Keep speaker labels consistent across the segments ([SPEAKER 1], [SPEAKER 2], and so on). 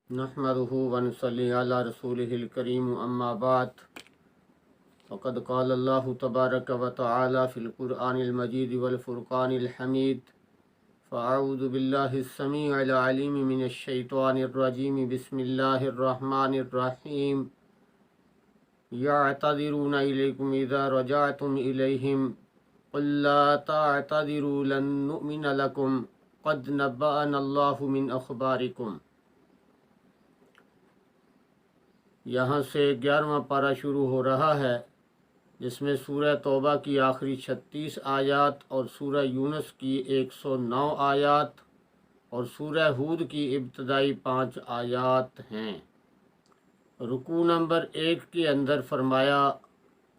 [SPEAKER 1] नहमदुहु व नसल्ली अला रसूलिहिल करीम अम्मा बाद फ़क़द क़ाल अल्लाहु तबारक व तआला फ़िल क़ुरआनिल मजीद वल फ़ुरक़ानिल हमीद फ़अऊज़ु बिल्लाहिस समीइल अलीम मिनश शैतानिर रजीम बिस्मिल्लाहिर रहमानिर रहीम यअतज़िरूना इलैकुम इज़ा रजअतुम इलैहिम क़ुल ला तअतज़िरू लन नु'मिना लकुम क़द नब्बअनल्लाहु मिन अख़बारिकुम। यहाँ से 11वां पारा शुरू हो रहा है, जिसमें सूरह तौबा की आखिरी 36 आयत और सूरह यूनुस की 109 आयत और सूरह हूद की इब्तदाई 5 आयत हैं। रुकू नंबर 1 के अंदर फरमाया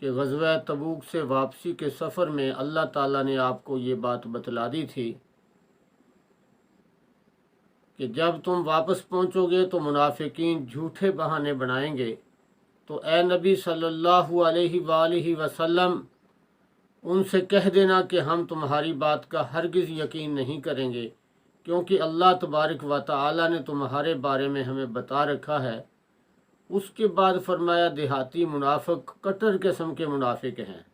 [SPEAKER 1] कि ग़ज़वा तबूक से वापसी के सफ़र में अल्लाह ताला ने आपको ये बात बतला दी थी कि जब तुम वापस पहुँचोगे तो मुनाफिकीन झूठे बहाने बनाएंगे, तो ए नबी सल्लल्लाहु अलैहि वसल्लम उनसे कह देना कि हम तुम्हारी बात का हरगिज़ यकीन नहीं करेंगे, क्योंकि अल्लाह तबारक व तआला ने तुम्हारे बारे में हमें बता रखा है। उसके बाद फरमाया देहाती मुनाफिक कट्टर किस्म के मुनाफिक हैं,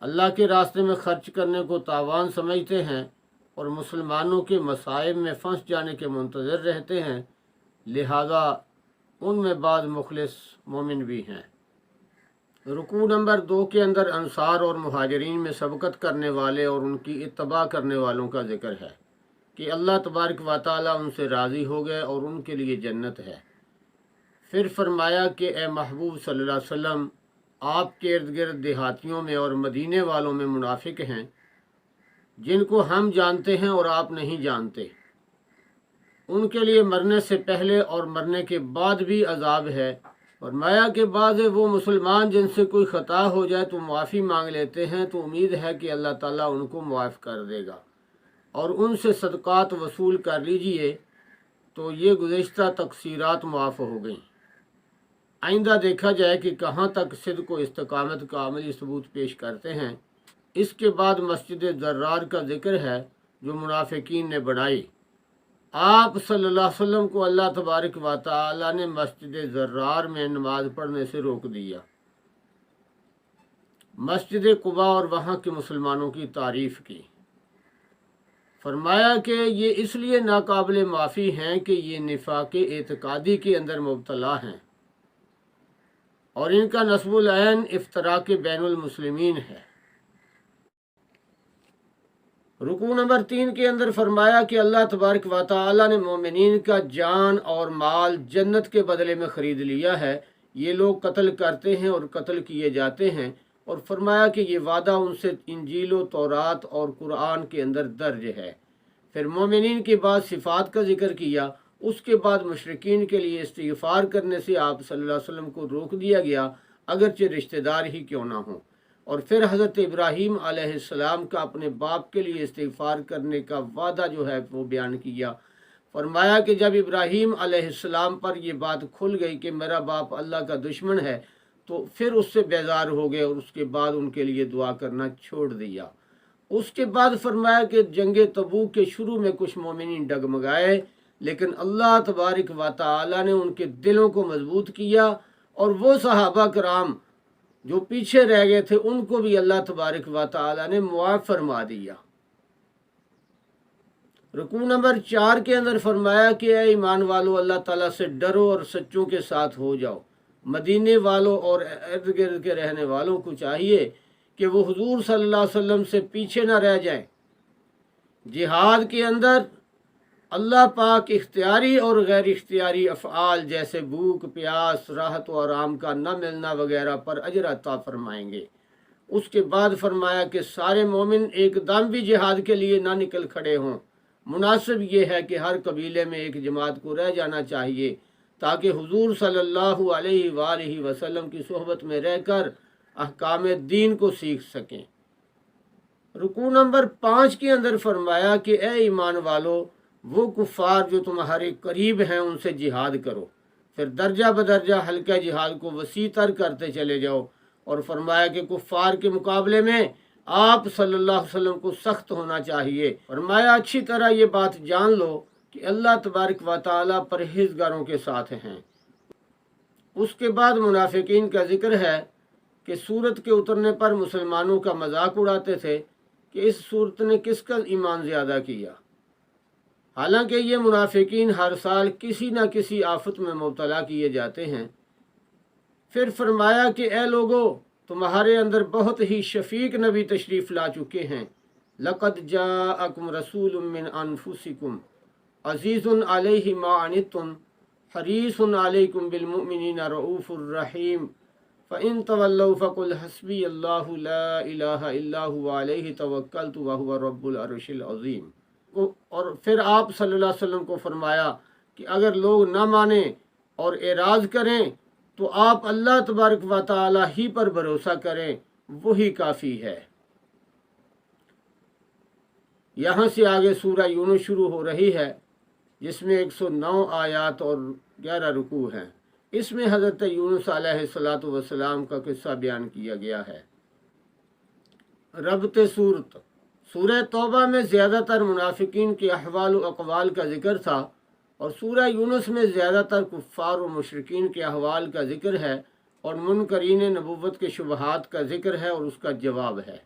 [SPEAKER 1] अल्लाह के रास्ते में खर्च करने को तावान समझते हैं और मुसलमानों के मसाइब में फंस जाने के मुंतज़र रहते हैं, लिहाजा उनमें बाद मुखलिस मोमिन भी हैं। रुकू नंबर 2 के अंदर अंसार और मुहाजिरीन में सबकत करने वाले और उनकी इत्तबा करने वालों का जिक्र है कि अल्लाह तबारक व तआला उनसे राज़ी हो गए और उनके लिए जन्नत है। फिर फरमाया कि ए महबूब सल्लल्लाहु अलैहि वसल्लम, आपके इर्द गिर्द देहातियों में और मदीने वालों में मुनाफिक हैं, जिनको हम जानते हैं और आप नहीं जानते। उनके लिए मरने से पहले और मरने के बाद भी अजाब है। फरमाया के बाद वो मुसलमान जिनसे कोई ख़ता हो जाए तो माफ़ी मांग लेते हैं, तो उम्मीद है कि अल्लाह ताला उनको मुआफ़ कर देगा और उनसे सदक़ात वसूल कर लीजिए, तो ये गुज़िश्ता तक़सीरात मुआफ़ हो गई। आइंदा देखा जाए कि कहाँ तक सिद्क़ व इस्तिक़ामत का अमली सबूत पेश करते हैं। इसके बाद मस्जिद ज़र्रार का जिक्र है जो मुनाफिकीन ने बनाई। आप सल्लल्लाहु अलैहि वसल्लम को अल्लाह तबारक व तआला ने मस्जिद ज़र्रार में नमाज पढ़ने से रोक दिया। मस्जिद कुबा और वहाँ के मुसलमानों की तारीफ़ की। फरमाया कि ये इसलिए नाकाबिल माफ़ी हैं कि ये निफाक़ एतकादी के अंदर मुब्तला हैं और इनका नस्बुल ऐन इफ्तराक़ बैनुल मुस्लिमीन है। रुकू नंबर 3 के अंदर फरमाया कि अल्लाह तबारक व तआला ने मोमिनीन का जान और माल जन्नत के बदले में ख़रीद लिया है। ये लोग कत्ल करते हैं और कत्ल किए जाते हैं, और फरमाया कि ये वादा उनसे इंजील व तौरात और कुरान के अंदर दर्ज है। फिर मोमिनीन के बाद सिफ़ात का जिक्र किया। उसके बाद मुशरिकीन के लिए इस्तिग़फ़ार करने से आप सल्लल्लाहु अलैहि वसल्लम को रोक दिया गया, अगरचे रिश्तेदार ही क्यों ना हों। और फिर हज़रत इब्राहीम अलैहिस्सलाम का अपने बाप के लिए इस्तिग़फ़ार करने का वादा जो है वो बयान किया। फरमाया कि जब इब्राहीम अलैहिस्सलाम पर ये बात खुल गई कि मेरा बाप अल्लाह का दुश्मन है, तो फिर उससे बेजार हो गए और उसके बाद उनके लिए दुआ करना छोड़ दिया। उसके बाद फरमाया कि जंग तबूक के शुरू में कुछ मोमिनीन डगमगाए, लेकिन अल्लाह तबारक व तआला ने उनके दिलों को मजबूत किया और वो सहाबा कराम जो पीछे रह गए थे उनको भी अल्लाह तबारक व तआला ने मुआफ़ फरमा दिया। रुकू नंबर 4 के अंदर फरमाया कि ऐ ईमान वालों, अल्लाह ताला से डरो और सच्चों के साथ हो जाओ। मदीने वालों और इर्द गिर्द के रहने वालों को चाहिए कि वो हुजूर सल्लल्लाहु अलैहि वसल्लम से पीछे न रह जाएं। जिहाद के अंदर अल्लाह पाक इख्तियारी और गैर इख्तियारी अफ़आल जैसे भूख, प्यास, राहत व आराम का न मिलना वगैरह पर अजर अता फरमाएंगे। उसके बाद फरमाया कि सारे मोमिन एकदम भी जिहाद के लिए ना निकल खड़े हों। मुनासिब ये है कि हर कबीले में एक जमात को रह जाना चाहिए, ताकि हुजूर सल्लल्लाहु अलैहि वसल्लम की सोहबत में रहकर अहकाम दीन को सीख सकें। रुकू नंबर 5 के अंदर फरमाया कि ए ईमान वालों, वो कुफ़ार जो तुम्हारे करीब हैं उनसे जिहाद करो। फिर दर्जा बदर्जा हल्का जिहाद को वसी तर करते चले जाओ, और फरमाया कि कुफ़ार के मुकाबले में आप सल्लल्लाहु अलैहि वसल्लम को सख्त होना चाहिए। फरमाया अच्छी तरह ये बात जान लो کہ اللہ तबारक व तआला परहेजगारों के साथ हैं। उसके बाद मुनाफिकीन का जिक्र है कि सूरत के उतरने पर मुसलमानों का मजाक उड़ाते थे कि इस सूरत ने किसका ईमान ज़्यादा किया। हालांकि ये मुनाफिकीन हर साल किसी न किसी आफत में मुब्तला किए जाते हैं। फिर फरमाया कि ए लोगो, तुम्हारे अंदर बहुत ही शफीक नबी तशरीफ़ ला चुके हैं। लक़द जाअकुम रसूलुम मिन अनफुसिकुम अज़ीज़ुन अलैहि मा अनित्तुम हरीसुन अलैकुम बिल मुमिनीना रऊफ़ुर रहीम फ़इन तवल्लौ फ़क़ुल हस्बी अल्लाहु ला इलाहा इल्ला हुवा अलैहि तवक्कलतु व हुवा रब्बुल अर्शिल अज़ीम। और फिर आप सल्लल्लाहु अलैहि वसल्लम को फरमाया कि अगर लोग ना माने और एराज़ करें तो आप अल्लाह तबारक व तआला ही पर भरोसा करें, वही काफ़ी है। यहाँ से आगे सूरह यूनुस शुरू हो रही है जिसमें 109 आयत और 11 रुकू हैं। इसमें हज़रत यूनुस अलैहिस्सलातु वस्सलाम का किस्सा बयान किया गया है। रब्त सूरत सूरह तौबा में ज़्यादातर मुनाफिकीन के अहवाल व अक़वाल का ज़िक्र था और सूरह यूनुस में ज़्यादातर कुफ़ार व मुशरिकीन के अहवाल का ज़िक्र है और मुनकरीन नबुव्वत के शुबहात का ज़िक्र है और उसका जवाब है।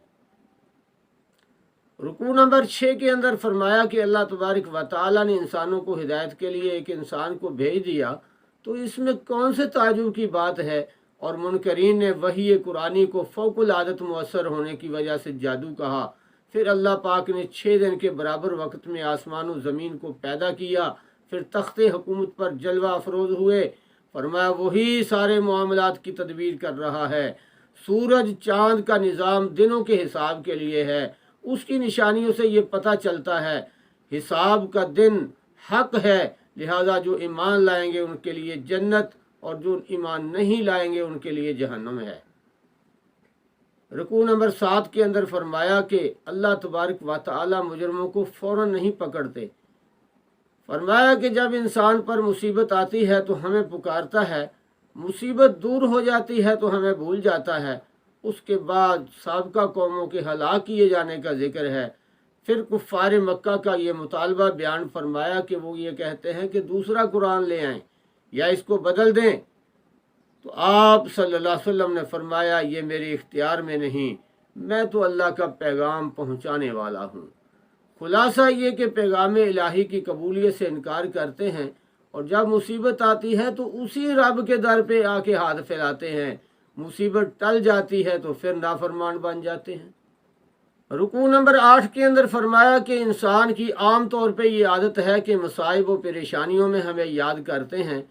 [SPEAKER 1] रुकू नंबर 6 के अंदर फरमाया कि अल्लाह तबारक व तआला ने इंसानों को हिदायत के लिए एक इंसान को भेज दिया, तो इसमें कौन से ताजुब की बात है। और मुनकरीन ने वही कुरानी को फ़ौकुल आदत मुअस्सर होने की वजह से जादू कहा। फिर अल्लाह पाक ने 6 दिन के बराबर वक्त में आसमान और ज़मीन को पैदा किया, फिर तख्ते हुकूमत पर जलवा अफरोज़ हुए। फरमाया वही सारे मामलात की तदबीर कर रहा है। सूरज चाँद का निज़ाम दिनों के हिसाब के लिए है, उसकी निशानियों से ये पता चलता है हिसाब का दिन हक है। लिहाजा जो ईमान लाएंगे उनके लिए जन्नत और जो ईमान नहीं लाएंगे उनके लिए जहन्नम है। रुकू नंबर 7 के अंदर फरमाया कि अल्लाह तबारक व तआला मुजरमों को फ़ौरन नहीं पकड़ते। फरमाया कि जब इंसान पर मुसीबत आती है तो हमें पुकारता है, मुसीबत दूर हो जाती है तो हमें भूल जाता है। उसके बाद साबका कौमों के हलाक किए जाने का जिक्र है। फिर कुफ़ार मक्का का ये मुतालबा बयान फरमाया कि वो ये कहते हैं कि दूसरा कुरान ले आएं या इसको बदल दें। तो आप सल्लल्लाहु अलैहि वसल्लम ने फरमाया ये मेरे इख्तियार में नहीं, मैं तो अल्लाह का पैगाम पहुंचाने वाला हूँ। खुलासा ये कि पैगाम इलाही की कबूलियत से इनकार करते हैं और जब मुसीबत आती है तो उसी रब के दर पे आके हाथ फैलाते हैं। मुसीबत टल जाती है तो फिर नाफरमान बन जाते हैं। रुकू नंबर 8 के अंदर फरमाया कि इंसान की आम तौर पे ये आदत है कि मसाइब व परेशानियों में हमें याद करते हैं।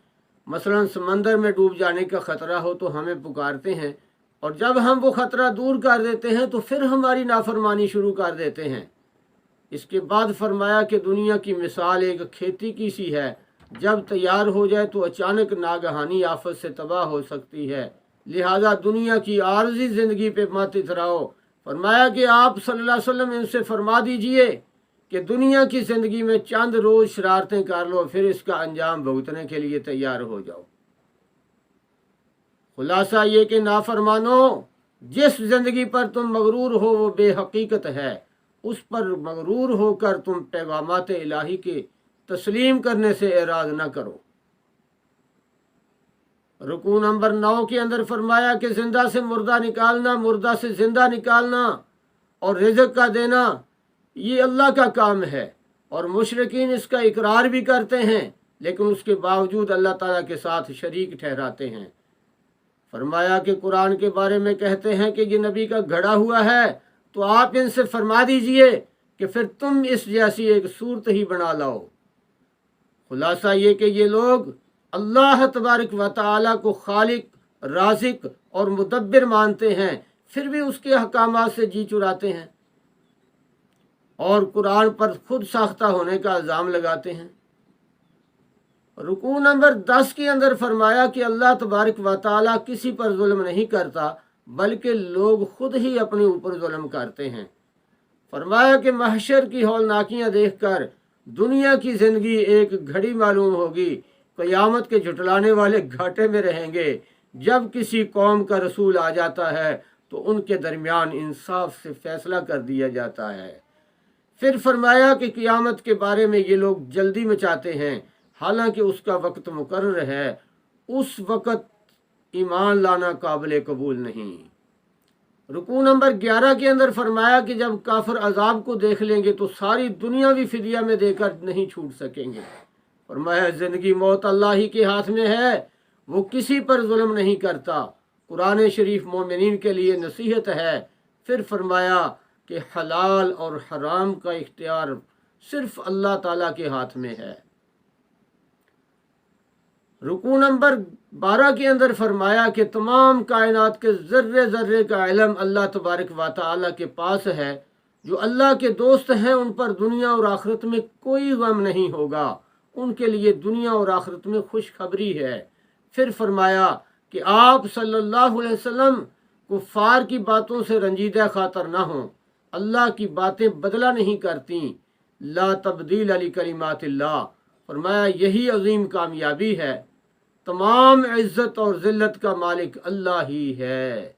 [SPEAKER 1] मसलन समंदर में डूब जाने का ख़तरा हो तो हमें पुकारते हैं और जब हम वो ख़तरा दूर कर देते हैं तो फिर हमारी नाफरमानी शुरू कर देते हैं। इसके बाद फरमाया कि दुनिया की मिसाल एक खेती की सी है, जब तैयार हो जाए तो अचानक नागहानी आफत से तबाह हो सकती है। लिहाजा दुनिया की आर्जी ज़िंदगी पे मत इतराओ। फरमाया कि आप सल्लल्लाहु अलैहि वसल्लम इनसे फरमा दीजिए कि दुनिया की ज़िंदगी में चंद रोज़ शरारतें कर लो, फिर इसका अंजाम भुगतने के लिए तैयार हो जाओ। खुलासा ये कि नाफरमानो, जिस ज़िंदगी पर तुम मगरूर हो वो बेहकीकत है। उस पर मगरूर होकर तुम पैगामात इलाही के तस्लीम करने से एराज न करो। रुकू नंबर 9 के अंदर फरमाया कि जिंदा से मुर्दा निकालना, मुर्दा से जिंदा निकालना और रिज़्क़ का देना ये अल्लाह का काम है और मुशरिकीन इसका इकरार भी करते हैं, लेकिन उसके बावजूद अल्लाह ताला के साथ शरीक ठहराते हैं। फरमाया कि कुरान के बारे में कहते हैं कि ये नबी का घड़ा हुआ है, तो आप इनसे फरमा दीजिए कि फिर तुम इस जैसी एक सूरत ही बना लाओ। खुलासा ये कि ये लोग अल्लाह तबारक व तआला को खालिक, राज़िक और मुदब्बिर मानते हैं, फिर भी उसके अहकामात से जी चुराते हैं और कुरान पर खुद साख्ता होने का इल्ज़ाम लगाते हैं। रुकू नंबर 10 के अंदर फरमाया कि अल्लाह तबारक व तआला किसी पर जुल्म नहीं करता, बल्कि लोग खुद ही अपने ऊपर जुल्म करते हैं। फरमाया कि महशर की हौलनाकियाँ देखकर दुनिया की ज़िंदगी एक घड़ी मालूम होगी, क़यामत के झुटलाने वाले घाटे में रहेंगे। जब किसी कौम का रसूल आ जाता है तो उनके दरमियान इंसाफ से फैसला कर दिया जाता है। پھر فرمایا کہ قیامت کے بارے میں یہ لوگ جلدی مچاتے ہیں حالانکہ اس کا وقت مقرر ہے، اس وقت ایمان لانا قابل قبول نہیں۔ رکوع نمبر 11 کے اندر فرمایا کہ جب کافر عذاب کو دیکھ لیں گے تو ساری دنیا بھی فدیہ میں دے کر نہیں چھوٹ سکیں گے۔ فرمایا زندگی موت اللہ ہی کے ہاتھ میں ہے، وہ کسی پر ظلم نہیں کرتا۔ قرآن شریف مومنین کے لیے نصیحت ہے۔ پھر فرمایا کہ حلال اور حرام کا اختیار صرف اللہ تعالیٰ کے ہاتھ میں ہے۔ رکوع نمبر 12 کے اندر فرمایا کہ تمام کائنات کے ذرے ذرے کا علم اللہ تبارک و تعالیٰ کے پاس ہے۔ جو اللہ کے دوست ہیں ان پر دنیا اور آخرت میں کوئی غم نہیں ہوگا، ان کے لیے دنیا اور آخرت میں خوشخبری ہے۔ پھر فرمایا کہ آپ صلی اللہ علیہ وسلم کفار کی باتوں سے رنجیدہ خاطر نہ ہوں، اللہ کی باتیں بدلہ نہیں کرتی، لا تبدیل لکلمات اللہ۔ فرمایا یہی عظیم کامیابی ہے، تمام عزت اور ذلت کا مالک اللہ ہی ہے۔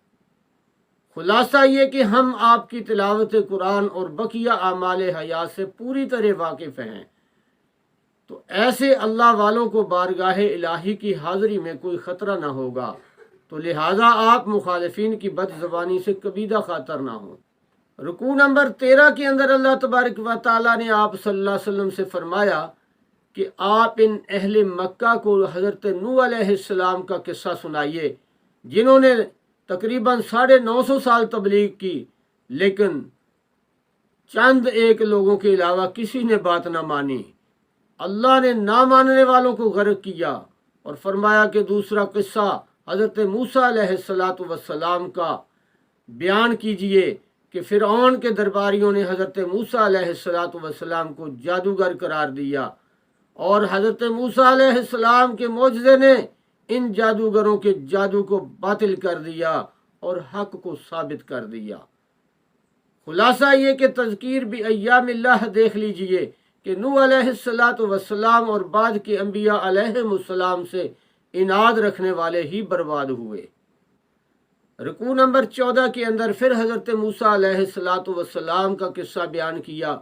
[SPEAKER 1] خلاصہ یہ کہ ہم آپ کی تلاوت قرآن اور بقیہ اعمال حیات سے پوری طرح واقف ہیں، تو ایسے اللہ والوں کو بارگاہ الہی کی حاضری میں کوئی خطرہ نہ ہوگا، تو لہٰذا آپ مخالفین کی بد زبانی سے کبیدہ خاطر نہ ہوں۔ رکوع نمبر 13 کے اندر اللہ تبارک و تعالیٰ نے آپ صلی اللہ علیہ وسلم سے فرمایا کہ آپ ان اہل مکہ کو حضرت نوح علیہ السلام کا قصہ سنائیے، جنہوں نے تقریباً 950 سال تبلیغ کی، لیکن چند ایک لوگوں کے علاوہ کسی نے بات نہ مانی۔ اللہ نے نہ ماننے والوں کو غرق کیا۔ اور فرمایا کہ دوسرا قصہ حضرت موسیٰ علیہ السلام کا بیان کیجئے کہ فرعون کے درباریوں نے حضرت موسیٰ علیہ السلام کو جادوگر قرار دیا، اور حضرت موسیٰ علیہ السلام کے معجزے نے ان جادوگروں کے جادو کو باطل کر دیا اور حق کو ثابت کر دیا۔ خلاصہ یہ کہ تذکیر بھی ایام اللہ دیکھ لیجئے کہ نوح علیہ السلام اور بعد کے انبیاء علیہ السلام سے اناد رکھنے والے ہی برباد ہوئے۔ رکوع نمبر 14 کے اندر پھر حضرت موسیٰ علیہ السلام کا قصہ بیان کیا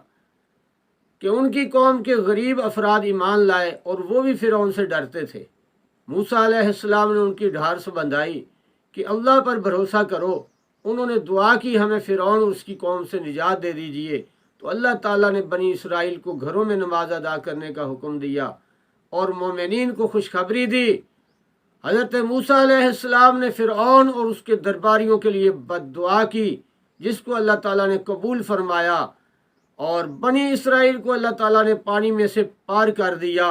[SPEAKER 1] کہ ان کی قوم کے غریب افراد ایمان لائے اور وہ بھی فرعون سے ڈرتے تھے۔ موسیٰ علیہ السلام نے ان کی ڈھارس بندھائی کہ اللہ پر بھروسہ کرو۔ انہوں نے دعا کی ہمیں فرعون اور اس کی قوم سے نجات دے دیجئے، تو اللہ تعالیٰ نے بنی اسرائیل کو گھروں میں نماز ادا کرنے کا حکم دیا اور مومنین کو خوشخبری دی۔ حضرت موسیٰ علیہ السلام نے فرعون اور اس کے درباریوں کے لیے بد دعا کی، جس کو اللہ تعالیٰ نے قبول فرمایا، اور بنی اسرائیل کو اللہ تعالیٰ نے پانی میں سے پار کر دیا۔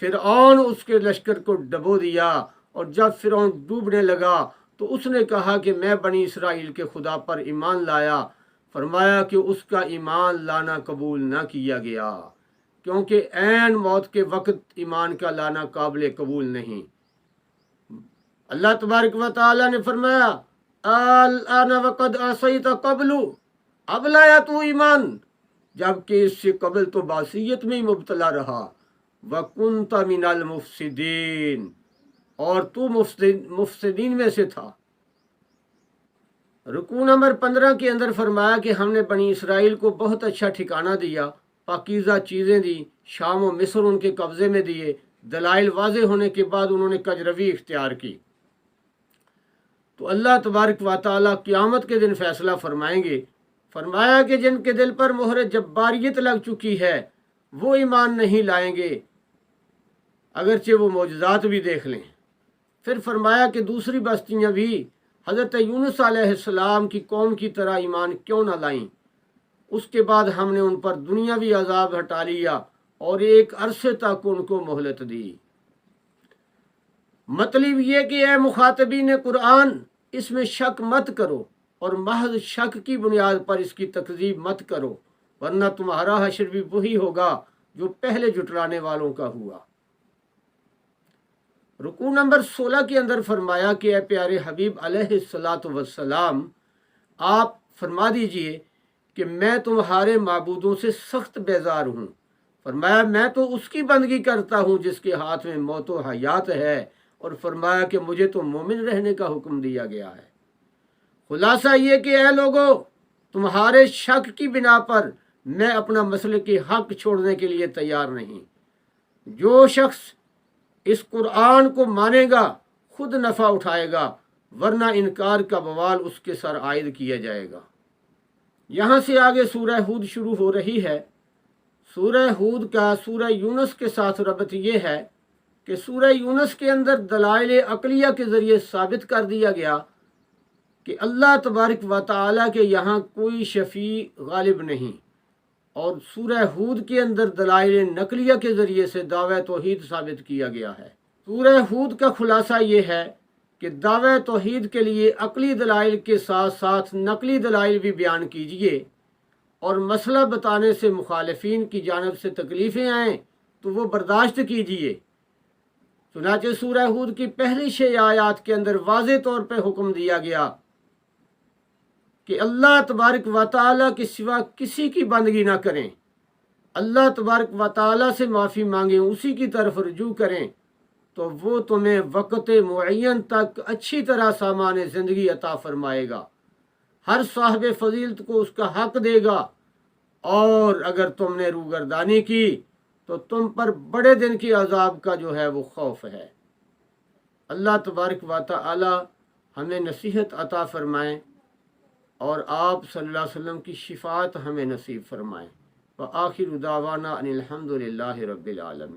[SPEAKER 1] فرعون اس کے لشکر کو ڈبو دیا، اور جب فرعون ڈوبنے لگا تو اس نے کہا کہ میں بنی اسرائیل کے خدا پر ایمان لایا۔ فرمایا کہ اس کا ایمان لانا قبول نہ کیا گیا، کیونکہ عین موت کے وقت ایمان کا لانا قابل قبول نہیں۔ اللہ تبارک و تعالیٰ نے فرمایا الآن وقد عصیت قبل، اب لایا تو ایمان، جبکہ اس سے قبل تو معصیت میں ہی مبتلا رہا، وَكُنْتَ مِنَ الْمُفْسِدِينَ، اور تو مفسدین میں سے تھا۔ رکوع نمبر 15 کے اندر فرمایا کہ ہم نے بنی اسرائیل کو بہت اچھا ٹھکانہ دیا، پاکیزہ چیزیں دی، شام و مصر ان کے قبضے میں دیے۔ دلائل واضح ہونے کے بعد انہوں نے کجروی اختیار کی، تو اللہ تبارک و تعالیٰ قیامت کے دن فیصلہ فرمائیں گے۔ فرمایا کہ جن کے دل پر مہر جباریت لگ چکی ہے وہ ایمان نہیں لائیں گے، اگرچہ وہ معجزات بھی دیکھ لیں۔ پھر فرمایا کہ دوسری بستیاں بھی حضرت یونس علیہ السلام کی قوم کی طرح ایمان کیوں نہ لائیں۔ اس کے بعد ہم نے ان پر دنیاوی عذاب ہٹا لیا اور ایک عرصے تک ان کو مہلت دی۔ مطلب یہ کہ اے مخاطبین قرآن، اس میں شک مت کرو اور محض شک کی بنیاد پر اس کی تکذیب مت کرو، ورنہ تمہارا حشر بھی وہی ہوگا جو پہلے جھٹلانے والوں کا ہوا۔ رکوع نمبر 16 کے اندر فرمایا کہ اے پیارے حبیب علیہ السلام، آپ فرما دیجئے کہ میں تمہارے معبودوں سے سخت بیزار ہوں۔ فرمایا میں تو اس کی بندگی کرتا ہوں جس کے ہاتھ میں موت و حیات ہے، اور فرمایا کہ مجھے تو مومن رہنے کا حکم دیا گیا ہے۔ خلاصہ یہ کہ اے لوگو، تمہارے شک کی بنا پر میں اپنا مسلک حق چھوڑنے کے لیے تیار نہیں۔ جو شخص اس قرآن کو مانے گا خود نفع اٹھائے گا، ورنہ انکار کا بوال اس کے سر عائد کیا جائے گا۔ یہاں سے آگے سورہ ہود شروع ہو رہی ہے۔ سورہ ہود کا سورہ یونس کے ساتھ ربط یہ ہے کہ سورہ یونس کے اندر دلائل عقلیہ کے ذریعے ثابت کر دیا گیا کہ اللہ تبارک و تعالیٰ کے یہاں کوئی شفیع غالب نہیں، اور سورہ ہود کے اندر دلائل نقلیہ کے ذریعے سے دعوی توحید ثابت کیا گیا ہے۔ سورہ ہود کا خلاصہ یہ ہے کہ دعوی توحید کے لیے عقلی دلائل کے ساتھ ساتھ نقلی دلائل بھی بیان کیجیے، اور مسئلہ بتانے سے مخالفین کی جانب سے تکلیفیں آئیں تو وہ برداشت کیجیے۔ چنانچہ سورہ ہود کی پہلی 6 آیات کے اندر واضح طور پہ حکم دیا گیا کہ اللہ تبارک و تعالیٰ کے سوا کسی کی بندگی نہ کریں، اللہ تبارک و تعالیٰ سے معافی مانگیں، اسی کی طرف رجوع کریں تو وہ تمہیں وقت معین تک اچھی طرح سامان زندگی عطا فرمائے گا، ہر صاحب فضیلت کو اس کا حق دے گا، اور اگر تم نے روگردانی کی تو تم پر بڑے دن کی عذاب کا جو ہے وہ خوف ہے۔ اللہ تبارک و تعالی ہمیں نصیحت عطا فرمائیں، اور آپ صلی اللہ علیہ وسلم کی شفاعت ہمیں نصیب فرمائیں۔ وآخر دعوانا ان الحمد للہ رب العالمین۔